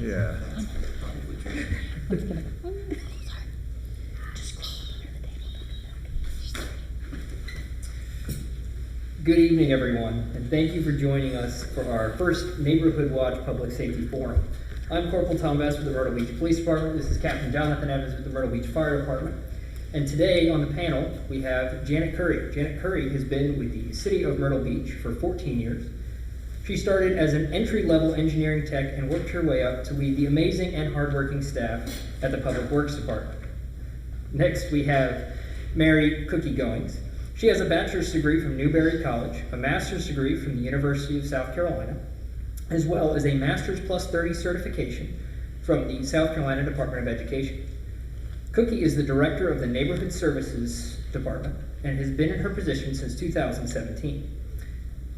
Yeah. Good evening, everyone, and thank you for joining us for our first Neighborhood Watch Public Safety Forum. I'm Corporal Tom Best with the Myrtle Beach Police Department. This is Captain Jonathan Evans with the Myrtle Beach Fire Department. And today on the panel, we have Janet Curry. Janet Curry has been with the City of Myrtle Beach for 14 years. She started as an entry-level engineering tech and worked her way up to lead the amazing and hardworking staff at the Public Works Department. Next, we have Mary Cookie Goings. She has a bachelor's degree from Newberry College, a master's degree from the University of South Carolina, as well as a master's plus 30 certification from the South Carolina Department of Education. Cookie is the director of the Neighborhood Services Department and has been in her position since 2017.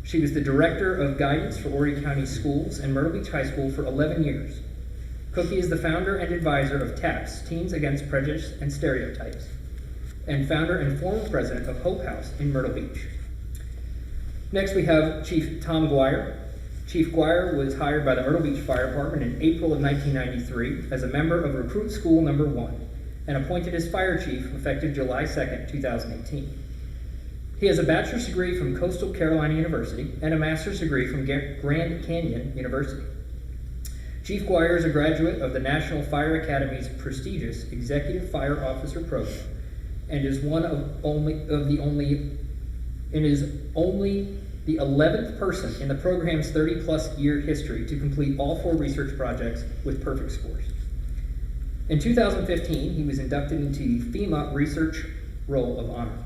She was the director of guidance for Horry County Schools and Myrtle Beach High School for 11 years. Cookie is the founder and advisor of TAPS, Teens Against Prejudice and Stereotypes, and founder and former president of Hope House in Myrtle Beach. Next, we have Chief Tom Gwyer. Chief Gwyer was hired by the Myrtle Beach Fire Department in April of 1993 as a member of Recruit School Number 1 and appointed as fire chief effective July 2nd, 2018. He has a bachelor's degree from Coastal Carolina University and a master's degree from Grand Canyon University. Chief Gwyer is a graduate of the National Fire Academy's prestigious Executive Fire Officer program and is only the 11th person in the program's 30-plus year history to complete all 4 research projects with perfect scores. In 2015, he was inducted into the FEMA Research Roll of Honor.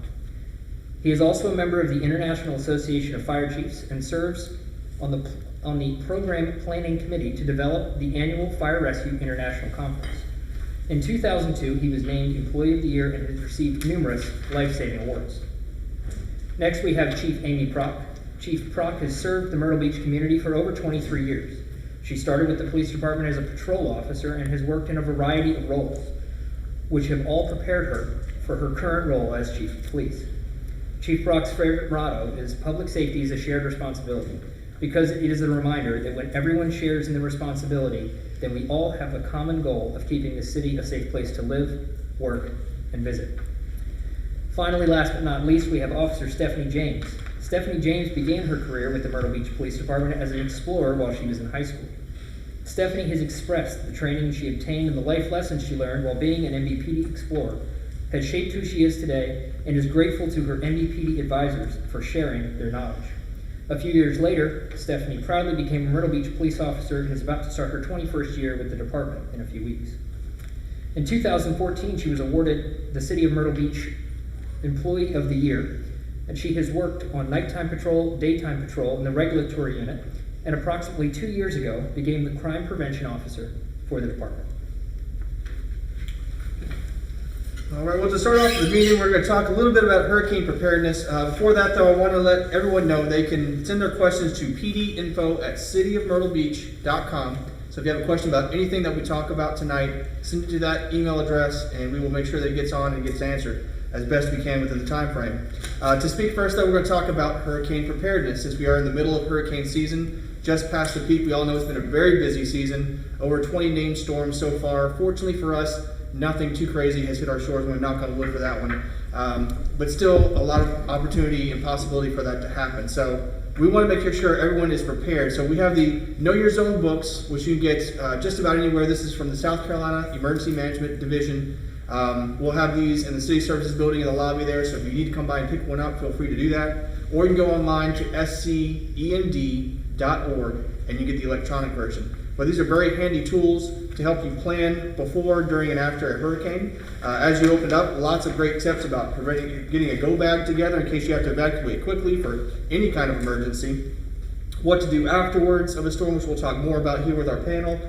He is also a member of the International Association of Fire Chiefs and serves on the Program Planning Committee to develop the annual Fire Rescue International Conference. In 2002, he was named Employee of the Year and has received numerous life-saving awards. Next, we have Chief Amy Prock. Chief Prock has served the Myrtle Beach community for over 23 years. She started with the police department as a patrol officer and has worked in a variety of roles, which have all prepared her for her current role as Chief of Police. Chief Prock's favorite motto is "Public safety is a shared responsibility," because it is a reminder that when everyone shares in the responsibility, then we all have a common goal of keeping the city a safe place to live, work, and visit. Finally, last but not least, we have Officer Stephani James. Stephani James began her career with the Myrtle Beach Police Department as an explorer while she was in high school. Stephani has expressed the training she obtained and the life lessons she learned while being an MBPD explorer has shaped who she is today and is grateful to her MBPD advisors for sharing their knowledge. A few years later, Stephani proudly became a Myrtle Beach police officer and is about to start her 21st year with the department in a few weeks. In 2014, she was awarded the City of Myrtle Beach Employee of the Year, and she has worked on nighttime patrol, daytime patrol in the regulatory unit, and approximately 2 years ago became the crime prevention officer for the department. All right, well, to start off the meeting, we're going to talk a little bit about hurricane preparedness. Before that, though, I want to let everyone know they can send their questions to pdinfo@cityofmyrtlebeach.com. So if you have a question about anything that we talk about tonight, send it to that email address, and we will make sure that it gets on and gets answered as best we can within the time frame. To speak first, though, we're going to talk about hurricane preparedness. Since we are in the middle of hurricane season, just past the peak, we all know it's been a very busy season. Over 20 named storms so far. Fortunately for us, nothing too crazy has hit our shores. I'm going to knock on wood for that one. But still, a lot of opportunity and possibility for that to happen. So we want to make sure everyone is prepared. So we have the Know Your Zone books, which you can get just about anywhere. This is from the South Carolina Emergency Management Division. We'll have these in the City Services building in the lobby there. So if you need to come by and pick one up, feel free to do that. Or you can go online to scend.org and you get the electronic version. But these are very handy tools to help you plan before, during, and after a hurricane. As you open it up, lots of great tips about getting a go bag together in case you have to evacuate quickly for any kind of emergency. What to do afterwards of a storm, which we'll talk more about here with our panel.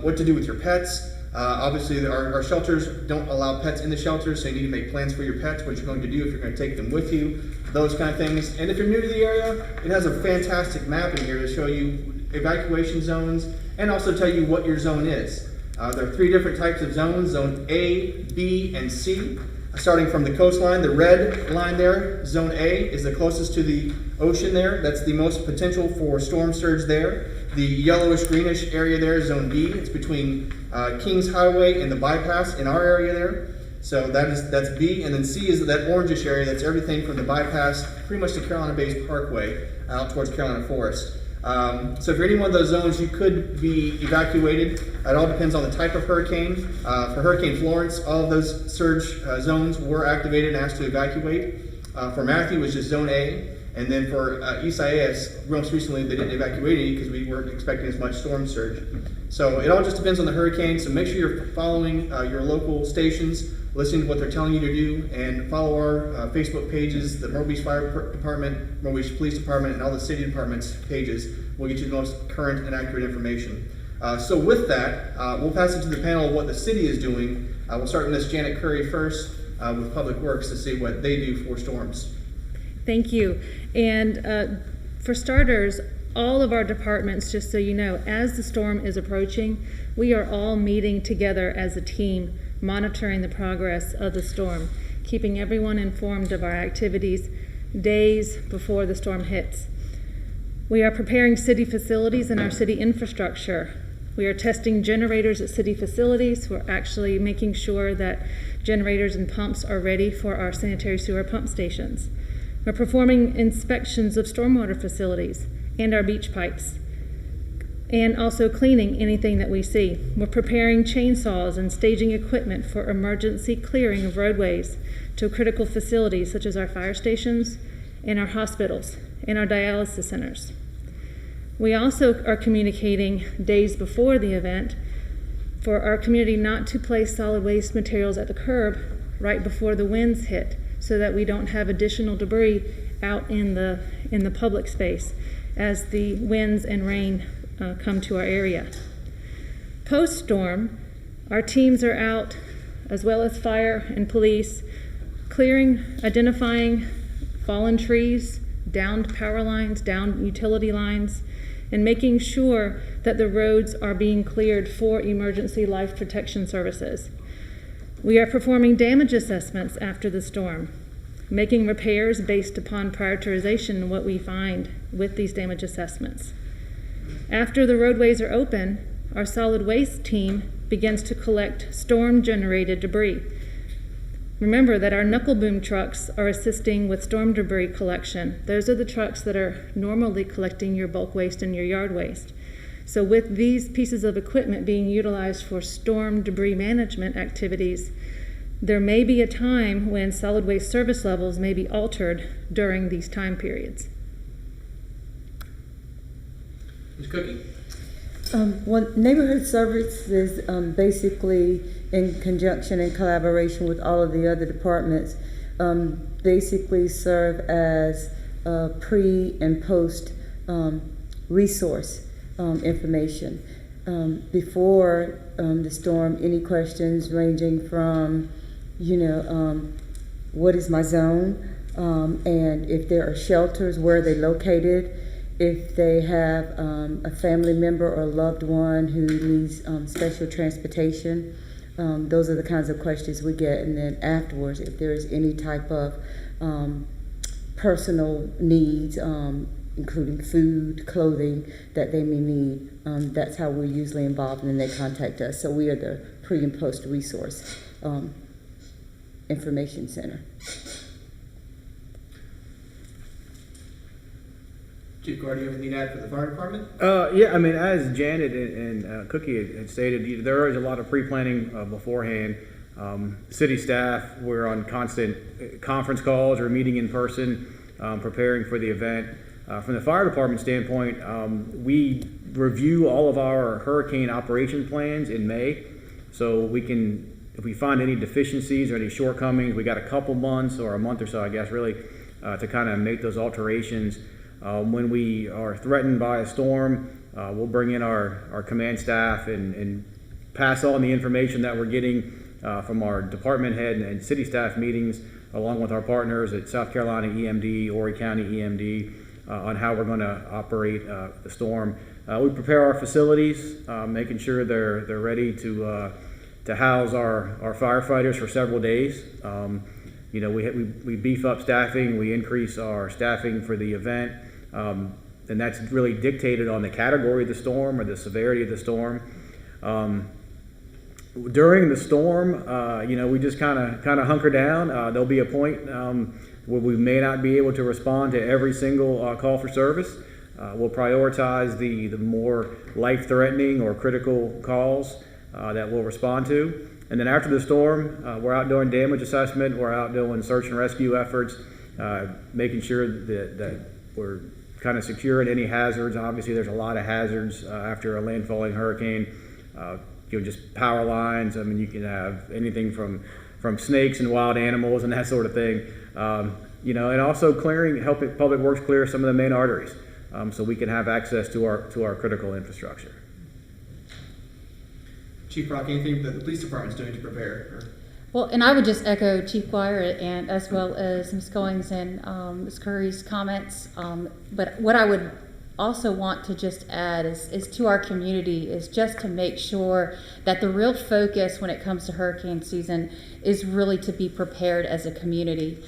What to do with your pets. Obviously, our shelters don't allow pets in the shelters, so you need to make plans for your pets, what you're going to do if you're going to take them with you, those kind of things. And if you're new to the area, it has a fantastic map in here to show you evacuation zones and also tell you what your zone is. There are 3 different types of zones, Zone A, B, and C. Starting from the coastline, the red line there, Zone A is the closest to the ocean there. That's the most potential for storm surge there. The yellowish greenish area there is Zone B. It's between Kings Highway and the bypass in our area there. So that's B, and then C is that orangish area. That's everything from the bypass pretty much to Carolina Bays Parkway out towards Carolina Forest. So if you're in any one of those zones, you could be evacuated. It all depends on the type of hurricane. For Hurricane Florence, all of those surge zones were activated and asked to evacuate. For Matthew, it was just Zone A. And then for Isaias, most recently, they didn't evacuate any because we weren't expecting as much storm surge. So it all just depends on the hurricane. So make sure you're following your local stations, listening to what they're telling you to do, and follow our Facebook pages, the Myrtle Beach Fire Department, Myrtle Beach Police Department, and all the city departments' pages. Will get you the most current and accurate information. So with that, we'll pass it to the panel of what the city is doing. We'll start with Ms. Janet Curry first with Public Works to see what they do for storms. Thank you. And for starters, all of our departments, just so you know, as the storm is approaching, we are all meeting together as a team, monitoring the progress of the storm, keeping everyone informed of our activities days before the storm hits. We are preparing city facilities and our city infrastructure. We are testing generators at city facilities. We're actually making sure that generators and pumps are ready for our sanitary sewer pump stations. We're performing inspections of stormwater facilities and our beach pipes, and also cleaning anything that we see. We're preparing chainsaws and staging equipment for emergency clearing of roadways to critical facilities such as our fire stations and our hospitals and our dialysis centers. We also are communicating days before the event for our community not to place solid waste materials at the curb right before the winds hit, so that we don't have additional debris out in the public space as the winds and rain come to our area. Post-storm, our teams are out, as well as fire and police, clearing, identifying fallen trees, downed power lines, downed utility lines, and making sure that the roads are being cleared for emergency life protection services. We are performing damage assessments after the storm, making repairs based upon prioritization and what we find with these damage assessments. After the roadways are open, our solid waste team begins to collect storm-generated debris. Remember that our knuckle boom trucks are assisting with storm debris collection. Those are the trucks that are normally collecting your bulk waste and your yard waste. So with these pieces of equipment being utilized for storm debris management activities, there may be a time when solid waste service levels may be altered during these time periods. Ms. Cookie? Well, neighborhood services basically in conjunction and collaboration with all of the other departments basically serve as pre and post resource information. Before the storm, any questions ranging from, what is my zone, and if there are shelters, where are they located, if they have a family member or a loved one who needs special transportation. Those are the kinds of questions we get. And then afterwards, if there's any type of personal needs, including food, clothing, that they may need, that's how we're usually involved, and then they contact us. So we are the pre and post resource information center. Chief Guard, do you have anything to add for the fire department? Yeah, I mean, as Janet and Cookie had stated, there is a lot of pre-planning beforehand. City staff, we're on constant conference calls or meeting in person, preparing for the event. From the fire department standpoint, we review all of our hurricane operation plans in May, so we can, if we find any deficiencies or any shortcomings, we got a couple months or a month or so, I guess, really, to kind of make those alterations. When we are threatened by a storm, we'll bring in our command staff and pass on the information that we're getting from our department head and city staff meetings, along with our partners at South Carolina EMD, Horry County EMD, on how we're going to operate the storm. We prepare our facilities, making sure they're ready to house our firefighters for several days. We beef up staffing, we increase our staffing for the event. and that's really dictated on the category of the storm or the severity of the storm. During the storm, we just kind of hunker down. There'll be a point where we may not be able to respond to every single call for service. We'll prioritize the more life-threatening or critical calls that we'll respond to. And then after the storm, we're out doing damage assessment, we're out doing search and rescue efforts, making sure that we're kind of securing any hazards. Obviously, there's a lot of hazards after a landfalling hurricane. Just power lines. I mean, you can have anything from snakes and wild animals and that sort of thing. And also helping Public Works clear some of the main arteries, so we can have access to our critical infrastructure. Chief Prock, anything that the police department's doing to prepare? Well, and I would just echo Chief Gwyer and as well as Ms. Goings and Ms. Curry's comments. But what I would also want to just add is to our community is just to make sure that the real focus when it comes to hurricane season is really to be prepared as a community.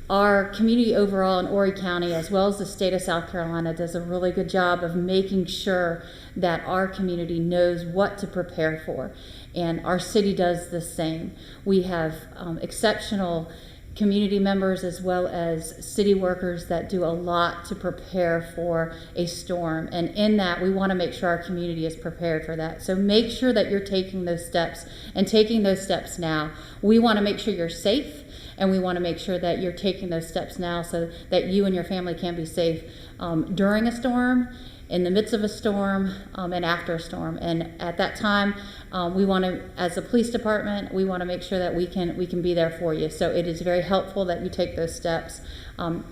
Our community overall in Horry County, as well as the state of South Carolina, does a really good job of making sure that our community knows what to prepare for. And our city does the same. We have exceptional community members as well as city workers that do a lot to prepare for a storm. And in that, we want to make sure our community is prepared for that. So make sure that you're taking those steps and taking those steps now. We want to make sure you're safe, and we want to make sure that you're taking those steps now so that you and your family can be safe during a storm, in the midst of a storm, and after a storm. And at that time, we want to, as a police department, we want to make sure that we can be there for you. So it is very helpful that you take those steps.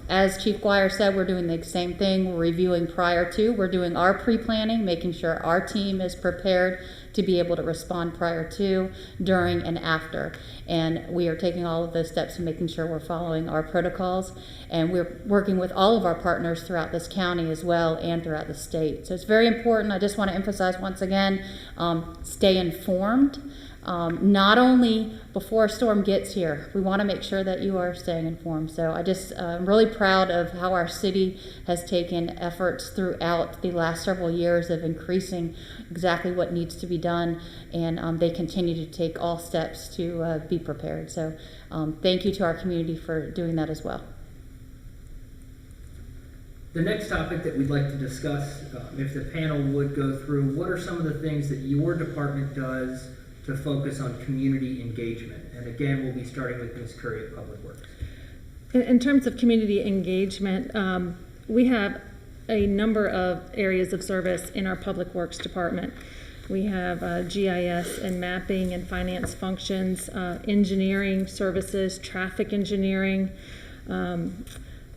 As Chief Gwyer said, we're doing the same thing. We're reviewing prior to. We're doing our pre-planning, making sure our team is prepared to be able to respond prior to, during, and after. And we are taking all of those steps and making sure we're following our protocols. And we're working with all of our partners throughout this county as well and throughout the state. So it's very important. I just want to emphasize once again, stay informed. Not only before a storm gets here, we want to make sure that you are staying informed. So I'm really proud of how our city has taken efforts throughout the last several years of increasing exactly what needs to be done, and they continue to take all steps to be prepared. So thank you to our community for doing that as well. The next topic that we'd like to discuss, if the panel would go through, what are some of the things that your department does to focus on community engagement? And again, we'll be starting with Ms. Curry at Public Works. In terms of community engagement, we have a number of areas of service in our Public Works department. We have GIS and mapping and finance functions, engineering services, traffic engineering,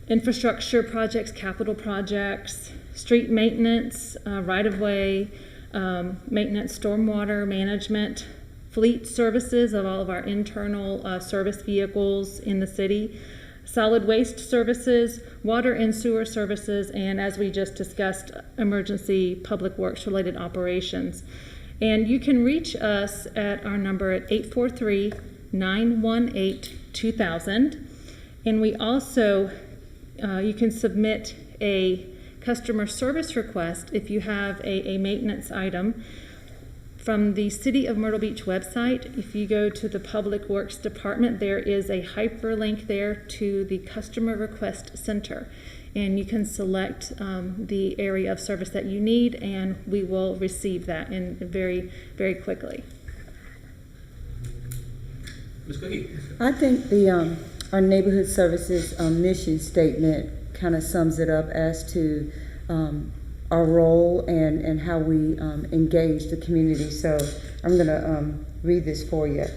infrastructure projects, capital projects, street maintenance, right-of-way maintenance, stormwater management, fleet services of all of our internal service vehicles in the city, solid waste services, water and sewer services, and as we just discussed, emergency public works related operations. And you can reach us at our number at 843-918-2000. And we also, you can submit a customer service request if you have a maintenance item from the City of Myrtle Beach website. If you go to the Public Works Department, there is a hyperlink there to the Customer Request Center. And you can select the area of service that you need, and we will receive that in very, very quickly. Ms. Cookie? I think our neighborhood services mission statement kind of sums it up as to our role and how we engage the community. So I'm going to read this for you.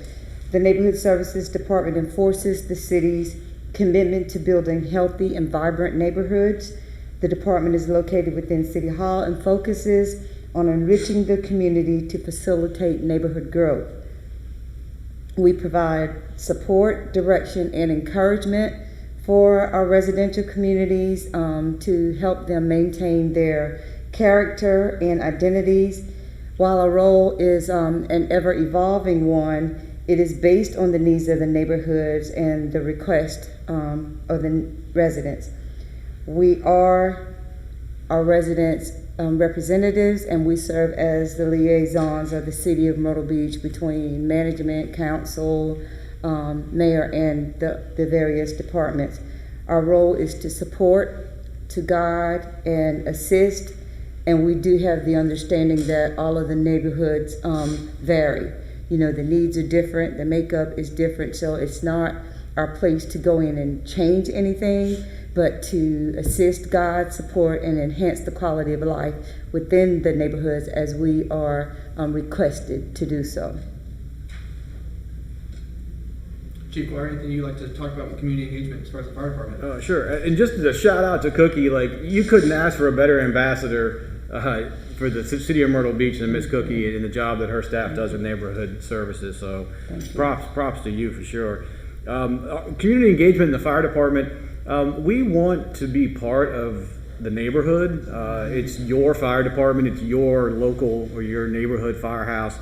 The Neighborhood Services Department enforces the city's commitment to building healthy and vibrant neighborhoods. The department is located within City Hall and focuses on enriching the community to facilitate neighborhood growth. We provide support, direction, and encouragement for our residential communities to help them maintain their character and identities. While our role is an ever-evolving one, it is based on the needs of the neighborhoods and the request of the residents. We are our residents representatives, and we serve as the liaisons of the City of Myrtle Beach between management, council, mayor, and the various departments. Our role is to support, to guide, and assist, and we do have the understanding that all of the neighborhoods vary. You know, the needs are different, the makeup is different, so it's not our place to go in and change anything, but to assist, guide, support, and enhance the quality of life within the neighborhoods as we are requested to do so. Chief Gwyer, anything you'd like to talk about with community engagement as far as the fire department? Sure. And just a shout out to Cookie, like you couldn't ask for a better ambassador for the City of Myrtle Beach than Miss Cookie and the job that her staff does with neighborhood services. So props to you for sure. Community engagement in the fire department, we want to be part of the neighborhood. It's your fire department, it's your local or your neighborhood firehouse.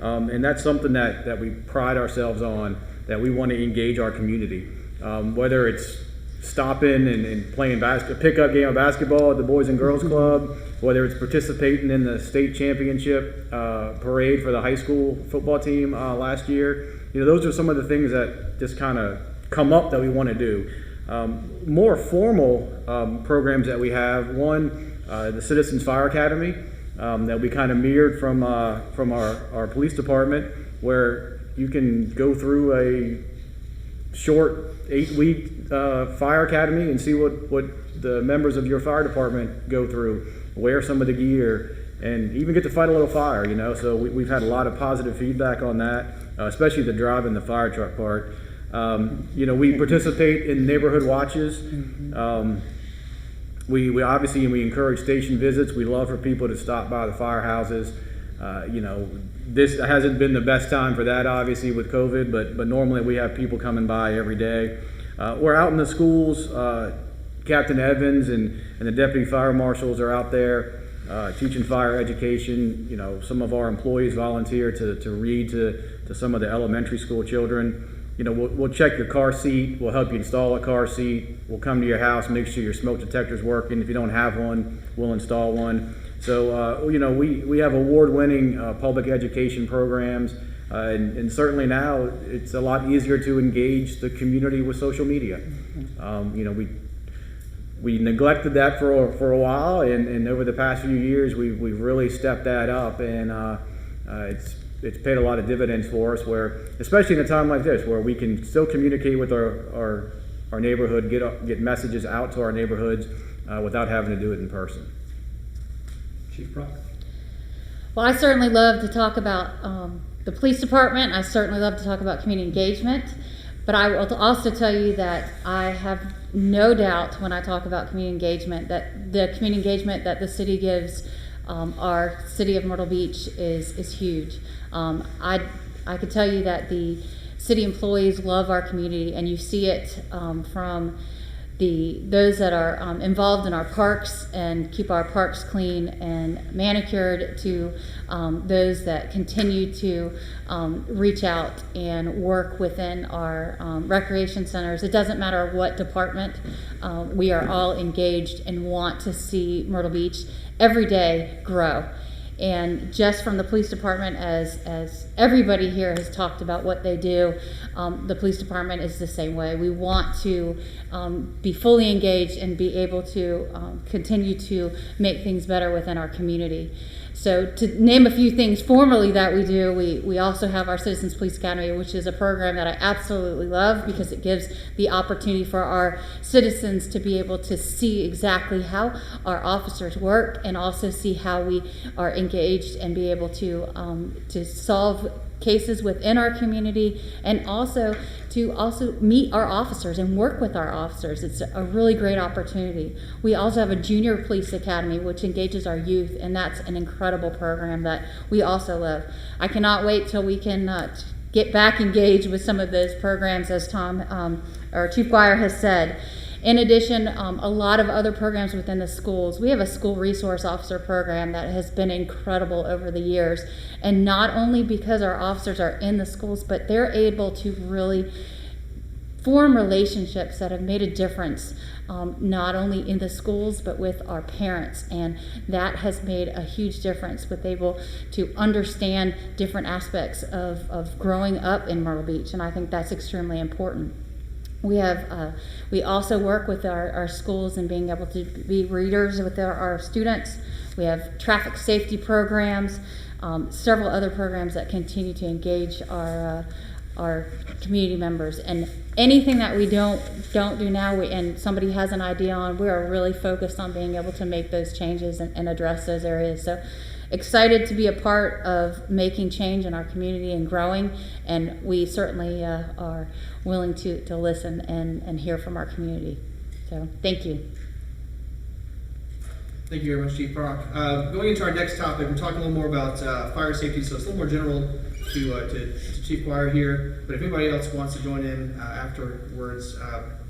And that's something that we pride ourselves on, that we want to engage our community. Whether it's stopping and playing a pickup game of basketball at the Boys and Girls Club, whether it's participating in the state championship parade for the high school football team last year. You know, those are some of the things that just kind of come up that we want to do. More formal programs that we have, one, the Citizens Fire Academy, that we kind of mirrored from our police department, where you can go through a short 8-week fire academy and see what the members of your fire department go through, wear some of the gear, and even get to fight a little fire, you know. So we've had a lot of positive feedback on that, especially the driving the fire truck part. You know, we participate in neighborhood watches. We obviously encourage station visits. We love for people to stop by the firehouses. You know, this hasn't been the best time for that, obviously, with COVID, but normally we have people coming by every day. We're out in the schools. Captain Evans and the deputy fire marshals are out there teaching fire education. You know, some of our employees volunteer to read to some of the elementary school children. You know, we'll check your car seat. We'll help you install a car seat. We'll come to your house, make sure your smoke detector's working. If you don't have one, we'll install one. So, you know, we have award-winning public education programs, and certainly now it's a lot easier to engage the community with social media. You know, we neglected that for a while, and over the past few years we've really stepped that up, and it's paid a lot of dividends for us, where, especially in a time like this, where we can still communicate with our neighborhood, get messages out to our neighborhoods without having to do it in person. Chief Prock. Well, I certainly love to talk about the police department. I certainly love to talk about community engagement. But I will also tell you that I have no doubt when I talk about community engagement that the community engagement that the city gives our City of Myrtle Beach is huge. I could tell you that the city employees love our community, and you see it from those that are involved in our parks and keep our parks clean and manicured, to those that continue to reach out and work within our recreation centers. It doesn't matter what department, we are all engaged and want to see Myrtle Beach every day grow. And just from the police department, as everybody here has talked about what they do, the police department is the same way. We want to be fully engaged and be able to continue to make things better within our community. So to name a few things formally that we do, we also have our Citizens Police Academy, which is a program that I absolutely love because it gives the opportunity for our citizens to be able to see exactly how our officers work, and also see how we are engaged and be able to solve cases within our community, and also to meet our officers and work with our officers. It's a really great opportunity. We also have a junior police academy which engages our youth, and that's an incredible program that we also love. I cannot wait till we can get back engaged with some of those programs, as Tom or Chief Gwyer has said. In addition, a lot of other programs within the schools. We have a school resource officer program that has been incredible over the years. And not only because our officers are in the schools, but they're able to really form relationships that have made a difference, not only in the schools but with our parents, and that has made a huge difference with able to understand different aspects of growing up in Myrtle Beach, and I think that's extremely important. We also work with our schools and being able to be readers with our students. We have traffic safety programs, several other programs that continue to engage our community members. And anything that we don't do now, and somebody has an idea on, we are really focused on being able to make those changes and address those areas. So excited to be a part of making change in our community and growing, and we certainly are willing to listen and hear from our community. So thank you. Thank you very much, Chief Prock. Going into our next topic, we're talking a little more about fire safety, so it's a little more general to Chief Gwyer here, but if anybody else wants to join in afterwards,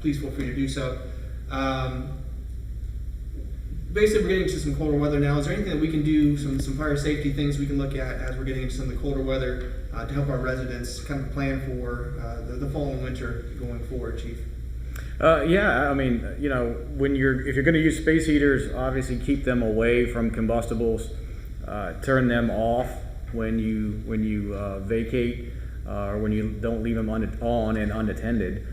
please feel free to do so. Basically, we're getting into some colder weather now. Is there anything that we can do, some fire safety things we can look at as we're getting into some of the colder weather to help our residents kind of plan for the fall and winter going forward, Chief? Yeah, I mean, you know, if you're going to use space heaters, obviously keep them away from combustibles. Turn them off when you vacate or when you don't leave them on and unattended.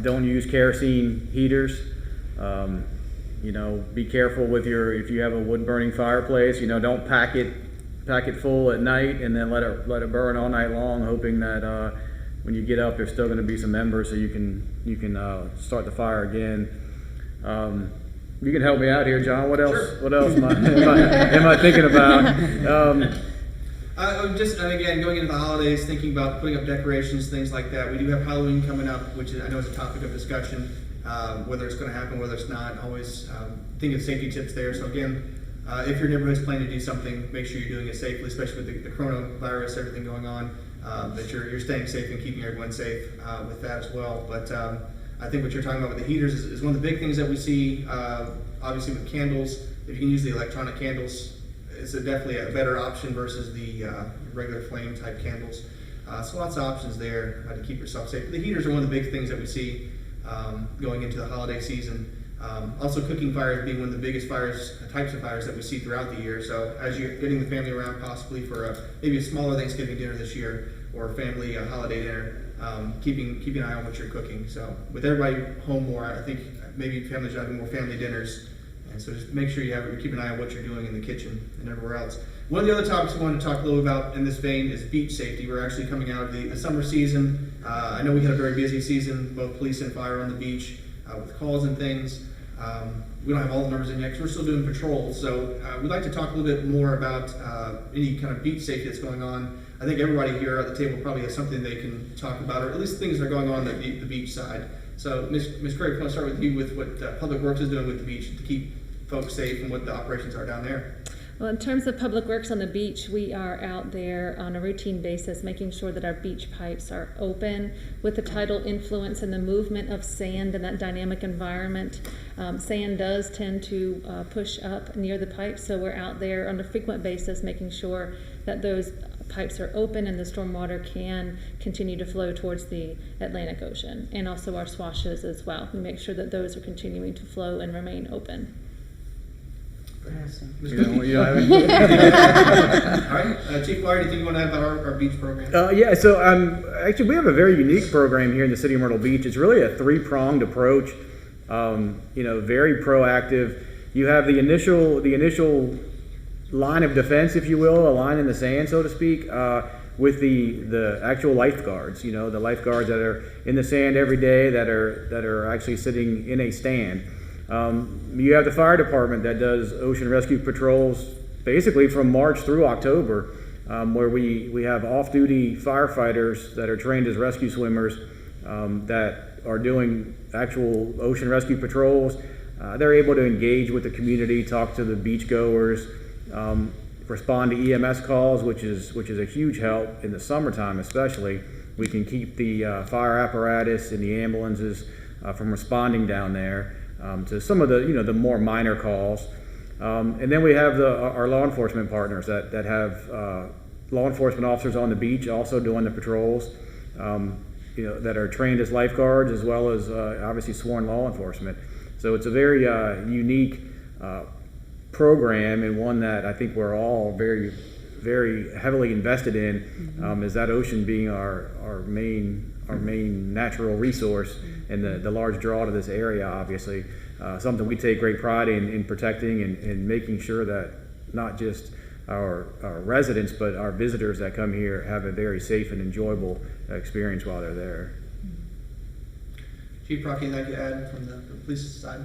Don't use kerosene heaters. You know, be careful with if you have a wood burning fireplace, you know, don't pack it full at night and then let it burn all night long, hoping that when you get up there's still going to be some embers so you can start the fire again. You can help me out here, John. What else? Sure. What else am I thinking about? Just, and again, going into the holidays, thinking about putting up decorations, things like that. We do have Halloween coming up, which I know is a topic of discussion. Whether it's going to happen, whether it's not, always think of safety tips there. So again, if your neighborhood's planning to do something, make sure you're doing it safely, especially with the coronavirus, everything going on, that you're staying safe and keeping everyone safe with that as well. But I think what you're talking about with the heaters is one of the big things that we see, obviously with candles. If you can use the electronic candles, it's definitely a better option versus the regular flame type candles. So lots of options there to keep yourself safe. But the heaters are one of the big things that we see going into the holiday season. Also cooking fires being one of the biggest types of fires that we see throughout the year. So as you're getting the family around possibly for maybe a smaller Thanksgiving dinner this year or a family holiday dinner, keeping an eye on what you're cooking. So with everybody home more, I think maybe families are having more family dinners. And so just make sure you keep an eye on what you're doing in the kitchen and everywhere else. One of the other topics we wanted to talk a little about in this vein is beach safety. We're actually coming out of the summer season. I know we had a very busy season, both police and fire on the beach with calls and things. We don't have all the numbers in yet because we're still doing patrols. So we'd like to talk a little bit more about any kind of beach safety that's going on. I think everybody here at the table probably has something they can talk about, or at least things that are going on the beach side. So Ms. Craig, I want to start with you with what Public Works is doing with the beach to keep folks safe and what the operations are down there. Well, in terms of Public Works on the beach, we are out there on a routine basis making sure that our beach pipes are open with the tidal influence and the movement of sand in that dynamic environment. Sand does tend to push up near the pipes, so we're out there on a frequent basis making sure that those pipes are open and the stormwater can continue to flow towards the Atlantic Ocean, and also our swashes as well. We make sure that those are continuing to flow and remain open. Awesome. All right, Chief Gwyer, anything you want to add about our beach program? Yeah, so actually we have a very unique program here in the City of Myrtle Beach. It's really a three-pronged approach, very proactive. You have the initial line of defense, if you will, a line in the sand, so to speak, with the actual lifeguards, the lifeguards that are in the sand every day that are actually sitting in a stand. You have the fire department that does ocean rescue patrols basically from March through October, where we have off-duty firefighters that are trained as rescue swimmers that are doing actual ocean rescue patrols. They're able to engage with the community, talk to the beachgoers, respond to EMS calls, which is a huge help in the summertime especially. We can keep the fire apparatus and the ambulances from responding down there. To some of the more minor calls, and then we have our law enforcement partners that have law enforcement officers on the beach also doing the patrols. that are trained as lifeguards, as well as obviously sworn law enforcement. So it's a very unique program, and one that I think we're all very, very heavily invested in, is that ocean being our main natural resource, and the large draw to this area, obviously. Something we take great pride in protecting and making sure that not just our residents, but our visitors that come here have a very safe and enjoyable experience while they're there. Chief Prock, anything to add from the police side?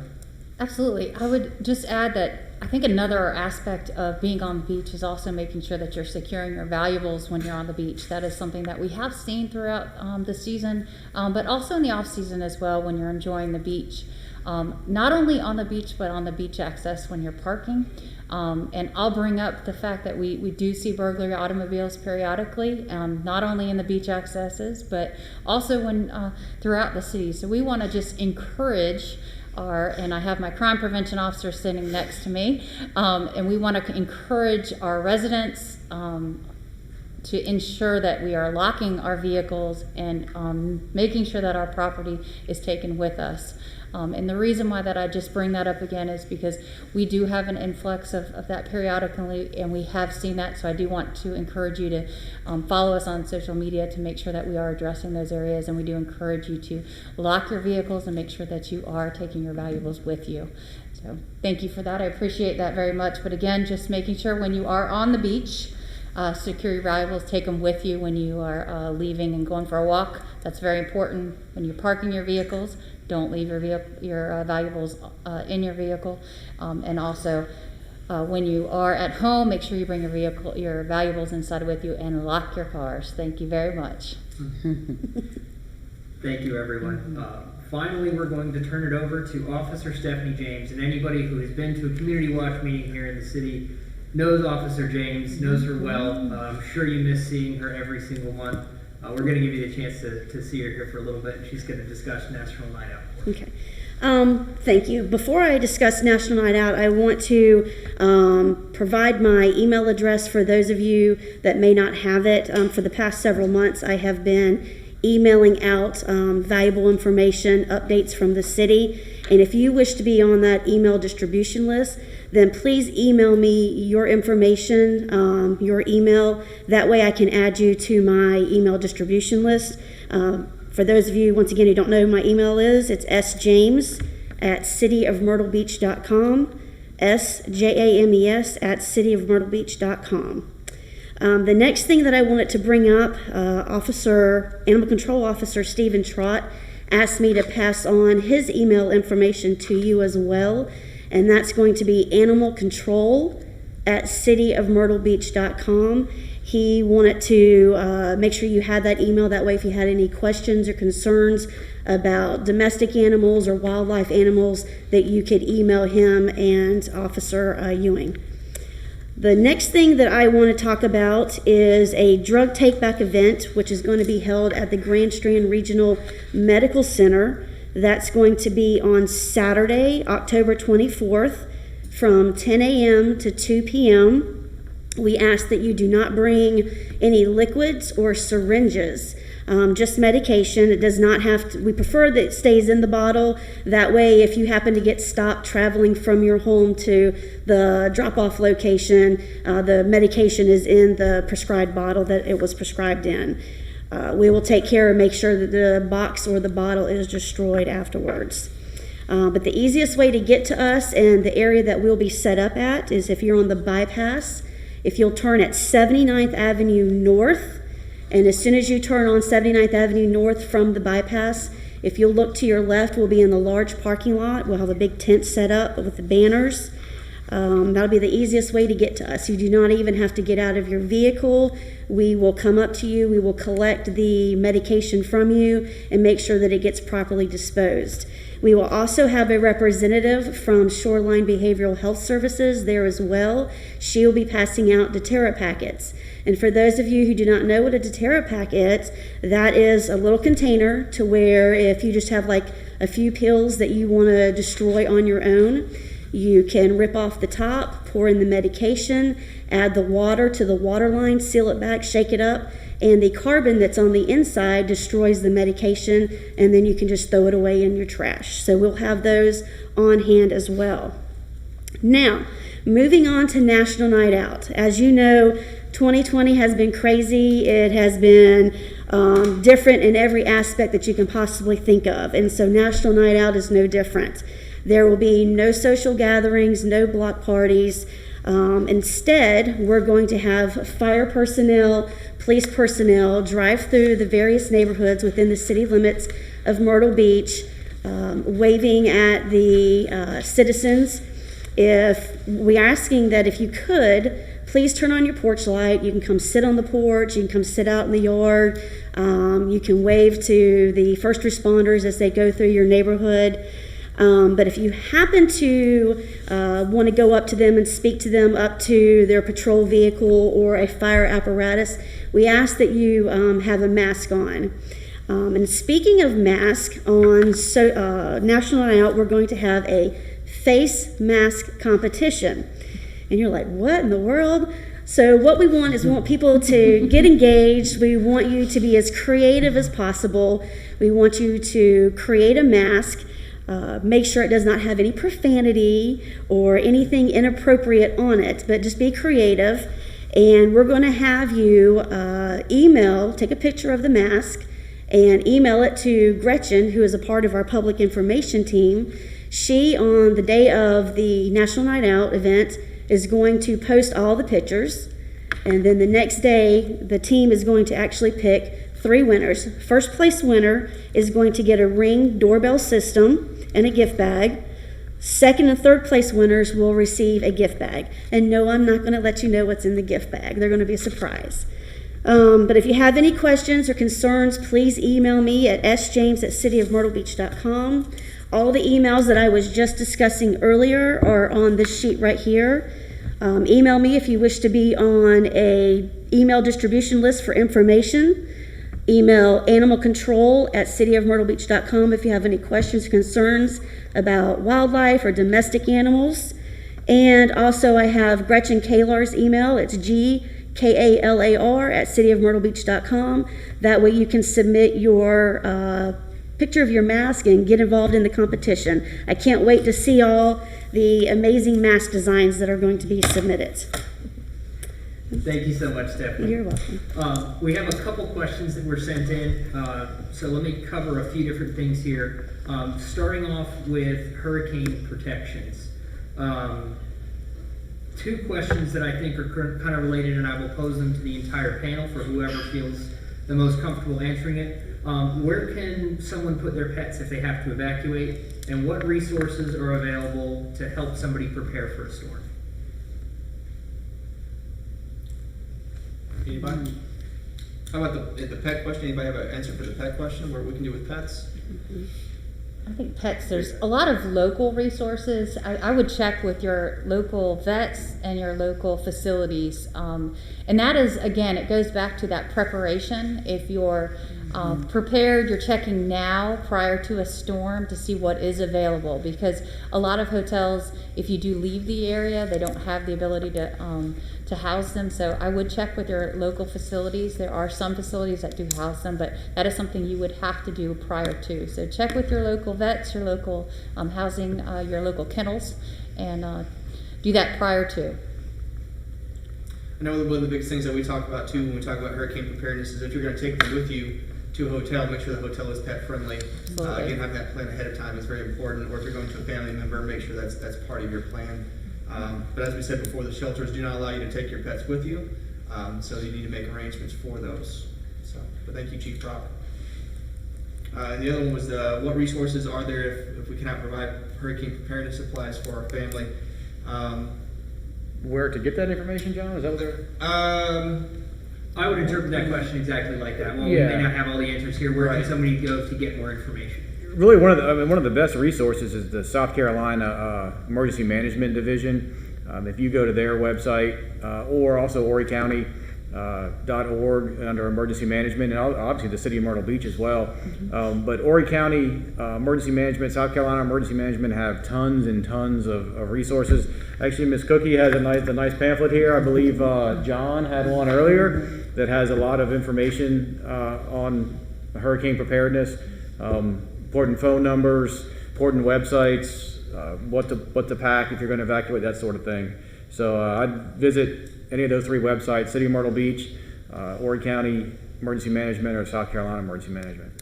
Absolutely. I would just add that I think another aspect of being on the beach is also making sure that you're securing your valuables when you're on the beach. That is something that we have seen throughout the season, but also in the off season as well when you're enjoying the beach. Not only on the beach, but on the beach access when you're parking. And I'll bring up the fact that we do see burglary automobiles periodically, not only in the beach accesses, but also when throughout the city. So we want to just encourage and I have my crime prevention officer sitting next to me, and we want to encourage our residents to ensure that we are locking our vehicles and making sure that our property is taken with us. And the reason why that I just bring that up again is because we do have an influx of that periodically, and we have seen that. So I do want to encourage you to follow us on social media to make sure that we are addressing those areas. And we do encourage you to lock your vehicles and make sure that you are taking your valuables with you. So thank you for that. I appreciate that very much. But again, just making sure when you are on the beach, secure your valuables, take them with you when you are leaving and going for a walk. That's very important. When you're parking your vehicles, don't leave your valuables in your vehicle. And also, when you are at home, make sure you bring your valuables inside with you, and lock your cars. Thank you very much. Thank you, everyone. Finally, we're going to turn it over to Officer Stephani James, and anybody who has been to a community watch meeting here in the city knows Officer James, knows her well. I'm sure you miss seeing her every single month. We're going to give you the chance to see her here for a little bit, and she's going to discuss National Night Out. Okay. Thank you. Before I discuss National Night Out, I want to provide my email address for those of you that may not have it. For the past several months, I have been emailing out valuable information, updates from the city. And if you wish to be on that email distribution list, then please email me your information, your email. That way I can add you to my email distribution list. For those of you, once again, who don't know who my email is, it's sjames@cityofmyrtlebeach.com, sjames@cityofmyrtlebeach.com. The next thing that I wanted to bring up, Animal Control Officer Stephen Trott asked me to pass on his email information to you as well, and that's going to be animalcontrol@cityofmyrtlebeach.com. He wanted to make sure you had that email. That way, if you had any questions or concerns about domestic animals or wildlife animals, that you could email him and Officer Ewing. The next thing that I want to talk about is a drug take-back event, which is going to be held at the Grand Strand Regional Medical Center. That's going to be on Saturday, October 24th, from 10 a.m. to 2 p.m. We ask that you do not bring any liquids or syringes, just medication. It does not have to, we prefer that it stays in the bottle. That way, if you happen to get stopped traveling from your home to the drop-off location, the medication is in the prescribed bottle that it was prescribed in. We will take care and make sure that the box or the bottle is destroyed afterwards. But the easiest way to get to us and the area that we'll be set up at is if you're on the bypass. If you'll turn at 79th Avenue North, and as soon as you turn on 79th Avenue North from the bypass, if you'll look to your left, we'll be in the large parking lot. We'll have a big tent set up with the banners. That'll be the easiest way to get to us. You do not even have to get out of your vehicle. We will come up to you. We will collect the medication from you and make sure that it gets properly disposed. We will also have a representative from Shoreline Behavioral Health Services there as well. She will be passing out Deterra packets. And for those of you who do not know what a Deterra pack is, that is a little container to where if you just have like a few pills that you want to destroy on your own, You can rip off the top, pour in the medication, add the water to the water line, seal it back, shake it up, and the carbon that's on the inside destroys the medication, and then you can just throw it away in your trash. So we'll have those on hand as well. Now, moving on to National Night Out. As you know, 2020 has been crazy. It has been different in every aspect that you can possibly think of, and so National Night Out is no different. There will be no social gatherings, no block parties. Instead, we're going to have fire personnel, police personnel drive through the various neighborhoods within the city limits of Myrtle Beach, waving at the citizens. If we are asking that if you could, please turn on your porch light. You can come sit on the porch. You can come sit out in the yard. You can wave to the first responders as they go through your neighborhood. But if you happen to want to go up to them and speak to them up to their patrol vehicle or a fire apparatus, we ask that you have a mask on. And speaking of masks, on National Night Out, we're going to have a face mask competition. And you're like, what in the world? So what we want is we want people to get engaged. We want you to be as creative as possible. We want you to create a mask. Make sure it does not have any profanity or anything inappropriate on it, but just be creative. And we're going to have you take a picture of the mask and email it to Gretchen, who is a part of our public information team. She, on the day of the National Night Out event, is going to post all the pictures. And then the next day, the team is going to actually pick 3 winners. First place winner is going to get a Ring doorbell system and a gift bag. Second and third place winners will receive a gift bag. And no, I'm not going to let you know what's in the gift bag. They're going to be a surprise. But if you have any questions or concerns, please email me at sjames@cityofmyrtlebeach.com. All the emails that I was just discussing earlier are on this sheet right here. Email me if you wish to be on a email distribution list for information. Email animalcontrol@cityofmyrtlebeach.com if you have any questions or concerns about wildlife or domestic animals. And also I have Gretchen Kalar's email. It's GKALAR@cityofmyrtlebeach.com. That way you can submit your picture of your mask and get involved in the competition. I can't wait to see all the amazing mask designs that are going to be submitted. Thank you so much, Stephanie. You're welcome. We have a couple questions that were sent in, so let me cover a few different things here. Starting off with hurricane protections. 2 questions that I think are kind of related, and I will pose them to the entire panel for whoever feels the most comfortable answering it. Where can someone put their pets if they have to evacuate, and what resources are available to help somebody prepare for a storm? Anybody? How about the pet question? Anybody have an answer for the pet question? What we can do with pets? I think pets, there's a lot of local resources. I would check with your local vets and your local facilities. And that is, again, it goes back to that preparation. If you're prepared, you're checking now prior to a storm to see what is available. Because a lot of hotels, if you do leave the area, they don't have the ability to house them. So I would check with your local facilities. There are some facilities that do house them, but that is something you would have to do prior to. So check with your local vets, your local housing, your local kennels, and do that prior to. I know one of the biggest things that we talk about too when we talk about hurricane preparedness is if you're going to take them with you to a hotel, make sure the hotel is pet friendly. Again, having that plan ahead of time is very important. Or if you're going to a family member, make sure that's part of your plan. But as we said before, the shelters do not allow you to take your pets with you, so you need to make arrangements for those. But thank you, Chief Prock. And the other one was what resources are there if we cannot provide hurricane preparedness supplies for our family? Where to get that information, John? Is that what they're... I would interpret that question exactly like that. Well, Yeah. we may not have all the answers here. Where can somebody go to get more information? Really, one of the best resources is the South Carolina Emergency Management Division. If you go to their website, or also Horry County, .org under emergency management, and obviously the City of Myrtle Beach as well. But Horry County Emergency Management, South Carolina Emergency Management have tons and tons of resources. Actually, Ms. Cookie has a nice pamphlet here. I believe John had one earlier that has a lot of information on hurricane preparedness, important phone numbers, important websites, what to pack if you're going to evacuate, that sort of thing. So I'd visit any of those 3 websites: City of Myrtle Beach, Horry County Emergency Management, or South Carolina Emergency Management.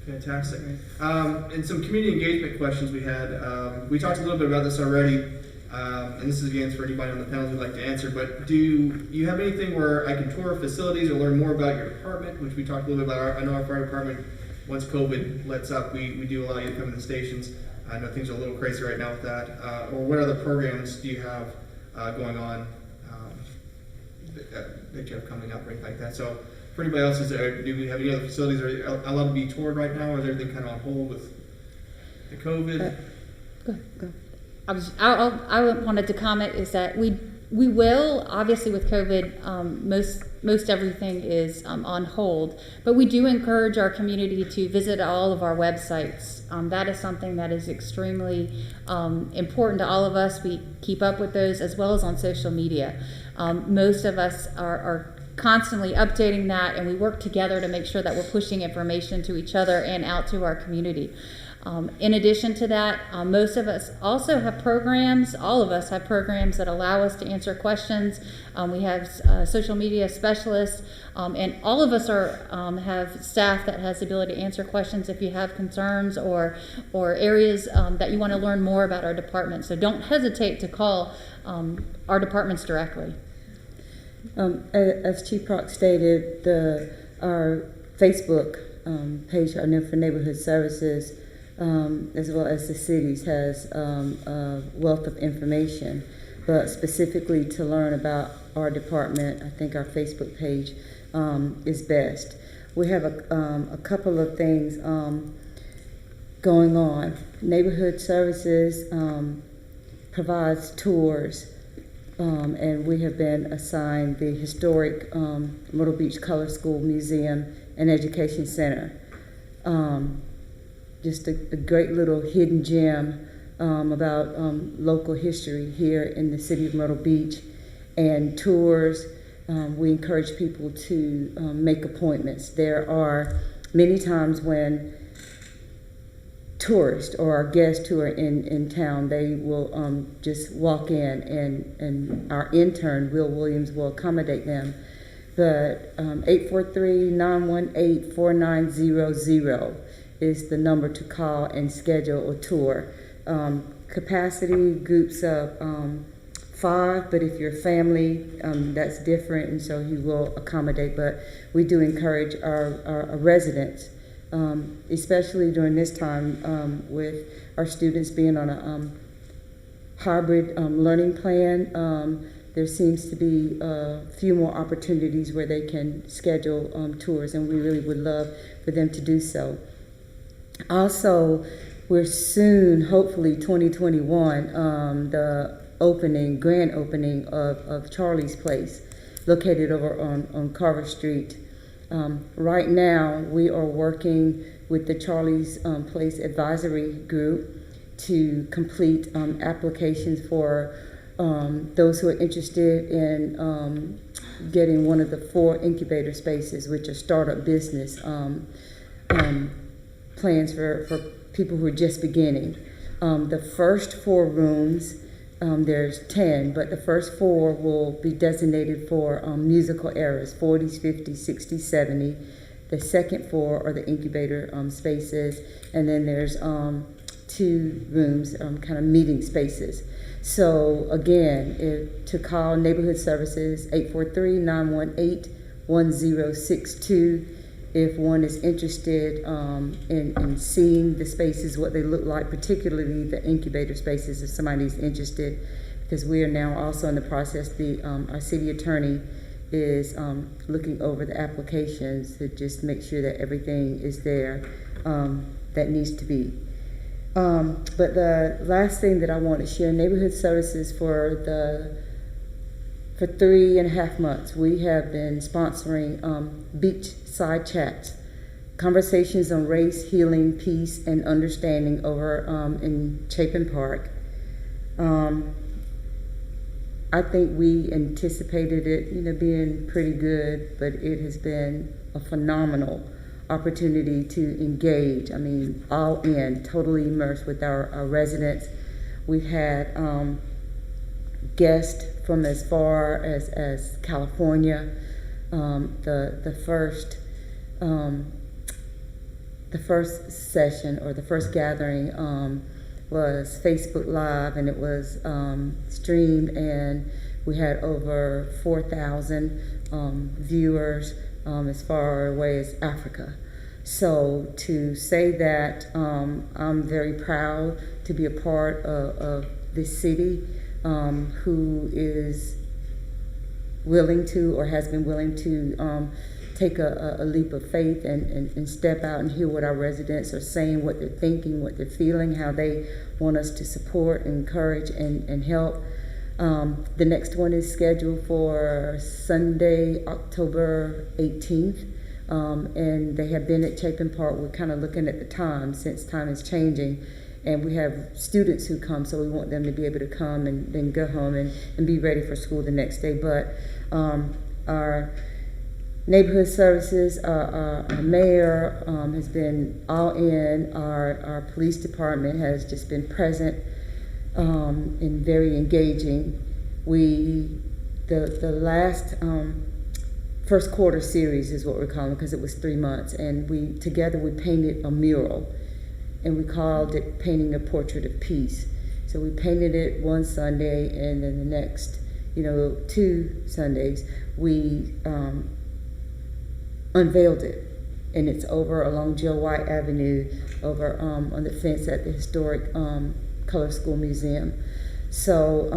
Fantastic. And some community engagement questions we had. We talked a little bit about this already, and this is again for anybody on the panel who'd like to answer, but do you have anything where I can tour facilities or learn more about your department, which we talked a little bit about. I know our fire department, once COVID lets up, we do allow you to come to the stations. I know things are a little crazy right now with that. Or what other programs do you have going on that you have coming up or anything like that? So for anybody else, do we have any other facilities are allowed to be toured right now, or is everything kind of on hold with the COVID? Go. I wanted to comment is that we will, obviously with COVID, most everything is on hold, but we do encourage our community to visit all of our websites. That is something that is extremely important to all of us. We keep up with those as well as on social media. Most of us are constantly updating that, and we work together to make sure that we're pushing information to each other and out to our community. In addition to that, most of us also have programs, all of us have programs that allow us to answer questions. We have social media specialists, and all of us have staff that has the ability to answer questions if you have concerns or areas that you want to learn more about our department. So don't hesitate to call our departments directly. As Chief Prock stated, our Facebook page, our for Neighborhood Services, as well as the cities, has a wealth of information. But specifically to learn about our department, I think our Facebook page is best. We have a couple of things going on. Neighborhood Services provides tours, and we have been assigned the historic Myrtle Beach Color School Museum and Education Center. Just a great little hidden gem about local history here in the city of Myrtle Beach, and tours. We encourage people to make appointments. There are many times when tourists or our guests who are in town, they will just walk in, and our intern, Will Williams, will accommodate them. But 843-918-4900 is the number to call and schedule a tour. Capacity groups of 5, but if you're a family, that's different, and so you will accommodate. But we do encourage our residents, especially during this time with our students being on a hybrid learning plan. There seems to be a few more opportunities where they can schedule tours, and we really would love for them to do so. Also, we're soon, hopefully 2021, the grand opening of Charlie's Place, located over on Carver Street. Right now, we are working with the Charlie's Place Advisory Group to complete applications for those who are interested in getting one of the 4 incubator spaces, which are startup business plans for people who are just beginning. The first 4 rooms, there's 10, but the first 4 will be designated for musical eras, 40s, 50s, 60s, 70s. The second 4 are the incubator spaces, and then there's 2 rooms, kind of meeting spaces. So again, to call Neighborhood Services, 843-918-1062. If one is interested in seeing the spaces, what they look like, particularly the incubator spaces, if somebody's interested, because we are now also in the process, our city attorney is looking over the applications to just make sure that everything is there that needs to be. But the last thing that I want to share, Neighborhood Services for for 3.5 months, we have been sponsoring beachside chats, conversations on race, healing, peace, and understanding over in Chapin Park. I think we anticipated it, being pretty good, but it has been a phenomenal opportunity to engage. I mean, all in, totally immersed with our residents. We've had guests from as far as California. The first session or the first gathering was Facebook Live, and it was streamed, and we had over 4,000 viewers as far away as Africa. So to say that I'm very proud to be a part of this city who is willing to or has been willing to take a leap of faith and step out and hear what our residents are saying, what they're thinking, what they're feeling, how they want us to support, encourage, and help. The next one is scheduled for Sunday, October 18th, and they have been at Chapin Park. We're kind of looking at the time, since time is changing, and we have students who come, so we want them to be able to come and then go home and be ready for school the next day. But our neighborhood services, our mayor has been all in. Our police department has just been present and very engaging. The last first quarter series is what we're calling, because it was 3 months, and we painted a mural, and we called it Painting a Portrait of Peace. So we painted it one Sunday, and then the next 2 Sundays we unveiled it, and it's over along Joe White Avenue, over on the fence at the historic Color School Museum. So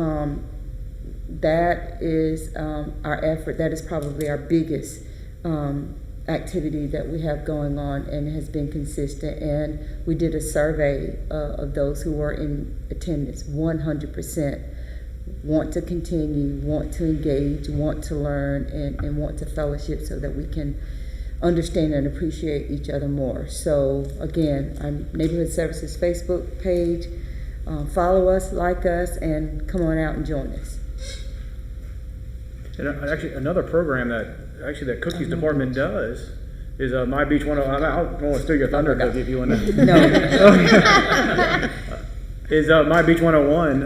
that is our effort. That is probably our biggest activity that we have going on, and has been consistent. And we did a survey of those who were in attendance. 100% want to continue, want to engage, want to learn, and want to fellowship so that we can understand and appreciate each other more. So again, our Neighborhood Services Facebook page, follow us, like us, and come on out and join us. And actually, another program that Cookie's department does is My Beach 101. I don't want to steal your thunder, Cookie, if you want to. No. Is My Beach 101.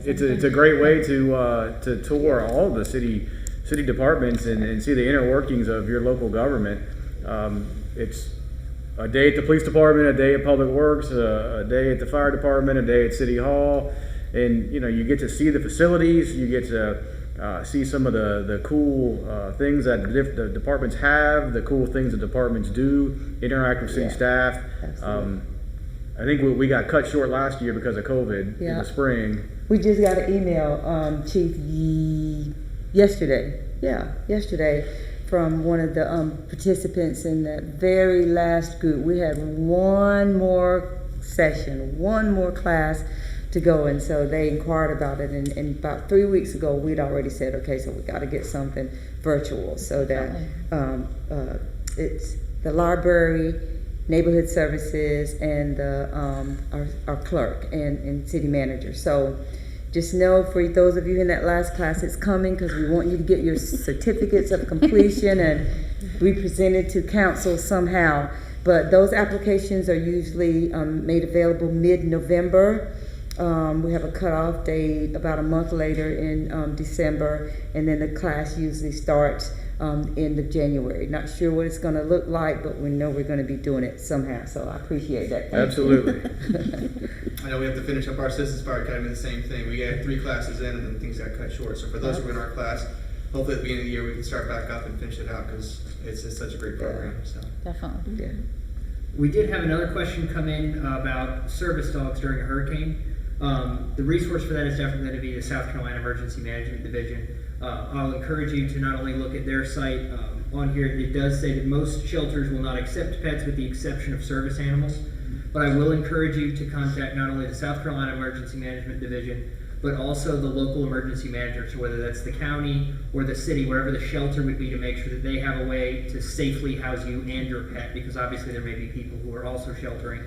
It's a great way to tour all the city departments and see the inner workings of your local government. It's a day at the police department, a day at Public Works, a day at the fire department, a day at City Hall, and you get to see the facilities. You get to see some of the cool things that the departments have, the cool things the departments do, interact with city staff. I think we got cut short last year because of COVID in the spring. We just got an email, Chief, yesterday, from one of the participants in that very last group. We had one more session, one more class to go, and so they inquired about it, and about 3 weeks ago we'd already said, okay, so we got to get something virtual, so that it's the library, neighborhood services, and our clerk and city manager. So just know, for those of you in that last class, it's coming, because we want you to get your certificates of completion and be presented to council somehow. But those applications are usually made available mid-November. We have a cutoff date about a month later in December, and then the class usually starts end of January. Not sure what it's going to look like, but we know we're going to be doing it somehow, so I appreciate that. Absolutely. I know we have to finish up our Citizens Fire Academy, the same thing. We had 3 classes in, and then things got cut short. So for those who are in our class, hopefully at the beginning of the year we can start back up and finish it out, because it's such a great program. So Definitely. Yeah. We did have another question come in about service dogs during a hurricane. The resource for that is definitely going to be the South Carolina Emergency Management Division. I'll encourage you to not only look at their site. On here it does say that most shelters will not accept pets with the exception of service animals, but I will encourage you to contact not only the South Carolina Emergency Management Division, but also the local emergency manager, so whether that's the county or the city, wherever the shelter would be, to make sure that they have a way to safely house you and your pet, because obviously there may be people who are also sheltering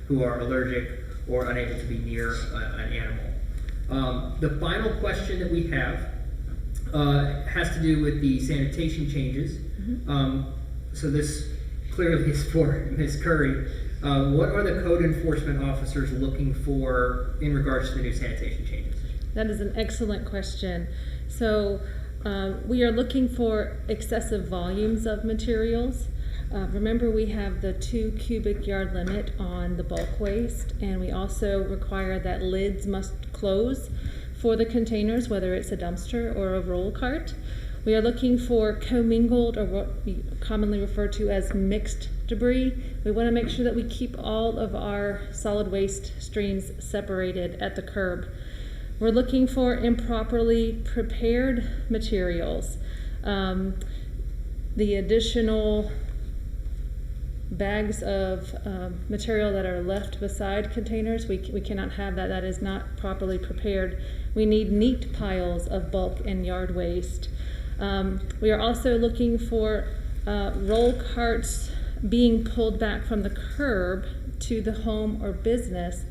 who are allergic or unable to be near an animal. The final question that we have has to do with the sanitation changes. So this clearly is for Ms. Curry. What are the code enforcement officers looking for in regards to the new sanitation changes? That is an excellent question. So we are looking for excessive volumes of materials. Remember, we have the 2 cubic yard limit on the bulk waste, and we also require that lids must close for the containers, whether it's a dumpster or a roll cart. We are looking for commingled, or what we commonly refer to as mixed debris. We want to make sure that we keep all of our solid waste streams separated at the curb. We're looking for improperly prepared materials. The additional bags of material that are left beside containers, we cannot have that. That is not properly prepared. We need neat piles of bulk and yard waste. We are also looking for roll carts being pulled back from the curb to the home or business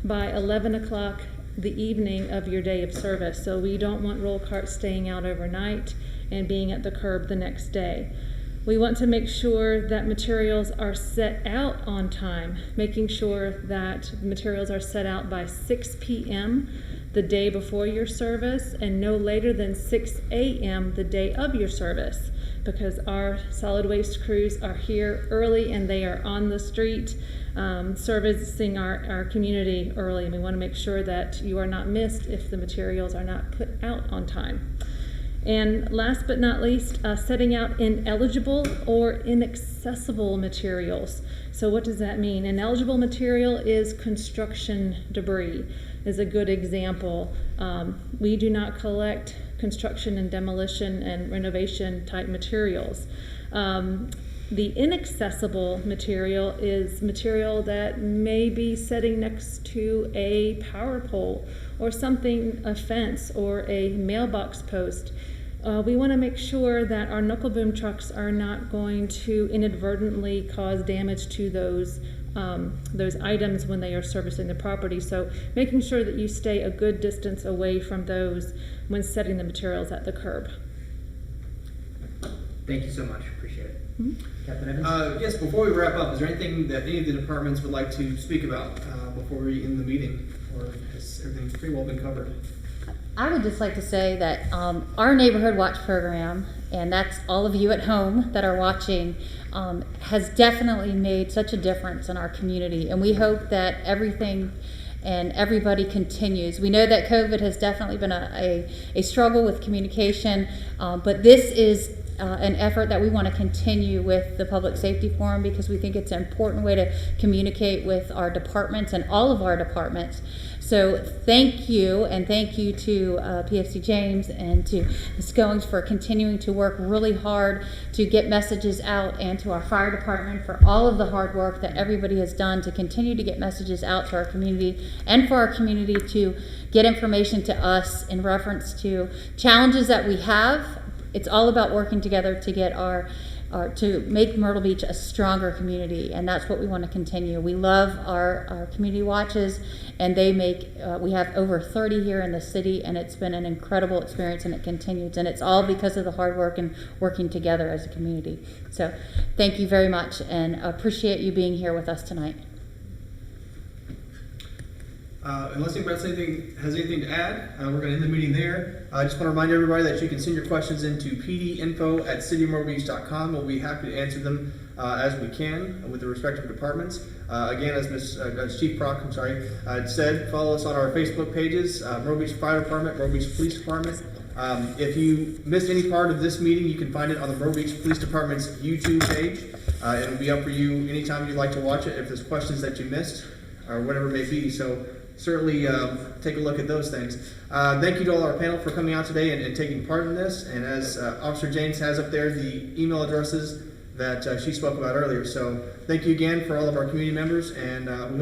by 11 o'clock the evening of your day of service. So we don't want roll carts staying out overnight and being at the curb the next day. We want to make sure that materials are set out on time, making sure that materials are set out by 6 p.m. the day before your service and no later than 6 a.m. the day of your service, because our solid waste crews are here early and they are on the street servicing our community early, and we want to make sure that you are not missed if the materials are not put out on time. And last but not least, setting out ineligible or inaccessible materials. So what does that mean? Ineligible material is construction debris, is a good example. We do not collect construction and demolition and renovation type materials. The inaccessible material is material that may be sitting next to a power pole or something, a fence or a mailbox post. We want to make sure that our knuckle boom trucks are not going to inadvertently cause damage to those items when they are servicing the property. So making sure that you stay a good distance away from those when setting the materials at the curb. Thank you so much. Appreciate it. Captain Evans? Yes, before we wrap up, is there anything that any of the departments would like to speak about before we end the meeting? Or has everything pretty well been covered? I would just like to say that our Neighborhood Watch program, and that's all of you at home that are watching, has definitely made such a difference in our community. And we hope that everything and everybody continues. We know that COVID has definitely been a struggle with communication, but this is an effort that we want to continue with the Public Safety Forum, because we think it's an important way to communicate with our departments and all of our departments. So thank you, and thank you to PFC James and to Ms. Goings for continuing to work really hard to get messages out, and to our fire department for all of the hard work that everybody has done to continue to get messages out to our community, and for our community to get information to us in reference to challenges that we have. It's all about working together to get to make Myrtle Beach a stronger community, and that's what we want to continue. We love our community watches, and they make, we have over 30 here in the city, and it's been an incredible experience, and it continues, and it's all because of the hard work and working together as a community. So thank you very much, and appreciate you being here with us tonight. Unless anybody has anything to add, we're going to end the meeting there. I just want to remind everybody that you can send your questions into pdinfo@citymyrtlebeach.com. We'll be happy to answer them as we can with the respective departments. Again, as Chief Prock said, follow us on our Facebook pages, Myrtle Beach Fire Department, Myrtle Beach Police Department. If you missed any part of this meeting, you can find it on the Myrtle Beach Police Department's YouTube page. It'll be up for you anytime you'd like to watch it if there's questions that you missed or whatever it may be. So certainly take a look at those things. Thank you to all our panel for coming out today and taking part in this. And as Officer James has up there, the email addresses that she spoke about earlier. So thank you again for all of our community members, and we hope